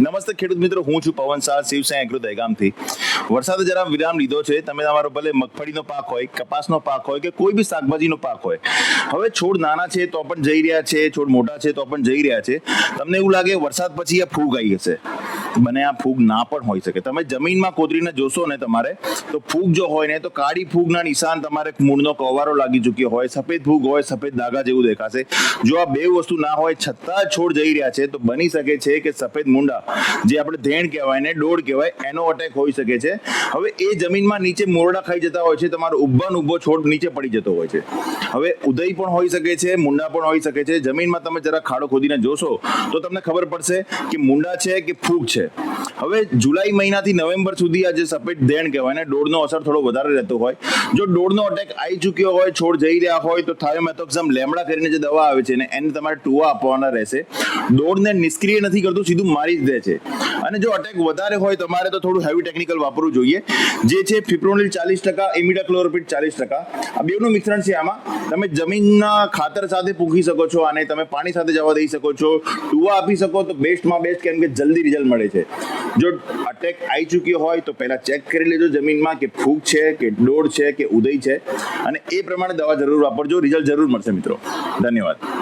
નમસ્તે ખેડૂત મિત્રો, હું છું પવન શાહ, શિવસાઈ એગ્રો દહેગામથી. વરસાદે જરા વિરામ લીધો છે. તમે તમારો ભલે મગફળીનો પાક હોય, કપાસનો પાક હોય કે કોઈ બી શાકભાજીનો પાક હોય, હવે છોડ નાના છે તો પણ જઈ રહ્યા છે, છોડ મોટા છે તો પણ જઈ રહ્યા છે. તમને એવું લાગે વરસાદ પછી આ ફૂગ આવી હશે, બને આ ફૂગ ના પણ હોઈ શકે. તમે જમીનમાં કોતરીને જોશો ને તમારે તો ફૂગ જો હોય ને તો કાળી ફૂગના નિશાન તમારે મૂળનો કવારો લાગી ચૂક્યો હોય, સફેદ ફૂગ હોય, સફેદ ડાઘા જેવું દેખાશે. જો આ બે વસ્તુ ના હોય છતાં છોડ જઈ રહ્યા છે તો બની શકે છે કે સફેદ મુંડા, જે આપણે ધેણ કહેવાય ને ડોડ કહેવાય, એનો અટેક હોઈ શકે છે. હવે એ જમીનમાં નીચે મોરડા ખાઈ જતા હોય છે, તમારો ઉભો છોડ નીચે પડી જતો હોય છે. હવે ઉદય પણ હોઈ શકે છે, મુંડા પણ હોઈ શકે છે. જમીનમાં તમે જરા ખાડો ખોદીને જોશો તો તમને ખબર પડશે કે મુંડા છે કે ફૂગ છે. હવે જુલાઈ મહિનાથી નવેમ્બર સુધી આ જે સફેદ ધેણ કહેવાય ને ડોડનો અસર થોડો વધારે રહેતો હોય. જો ડોડનો અટેક આવી ચૂક્યો હોય, છોડ જઈ રહ્યા હોય તો થાયોમેથોક્સમ લેમડા કરીને જે દવા આવે છે ને એને તમારે ટુવા આપવાના રહેશે. ડોડને નિષ્ક્રિય નથી કરતું, સીધું મારી જ દે છે. અને જો અટેક વધારે હોય તમારે તો થોડું હેવી ટેકનિકલ વાપરવું જોઈએ, જે છે ફિપ્રોનિલ 40%, ઇમિડાક્લોરોપિડ 40%. આ બેનું મિશ્રણ છે. આમાં તમે જમીનના ખાતર સાથે પૂકી શકો છો, અને તમે પાણી સાથે જવા દઈ શકો છો, ટુવા આપી શકો તો બેસ્ટમાં બેસ્ટ, કેમ કે જલ્દી રિઝલ્ટ મળે છે. જો અટેક આવી ચૂક્યો હોય તો પહેલા ચેક કરી લેજો જમીનમાં કે ફૂગ છે કે ડોડ છે કે ઉદય છે, અને એ પ્રમાણે દવા જરૂર વાપરજો. રિઝલ્ટ જરૂર મળશે મિત્રો. ધન્યવાદ.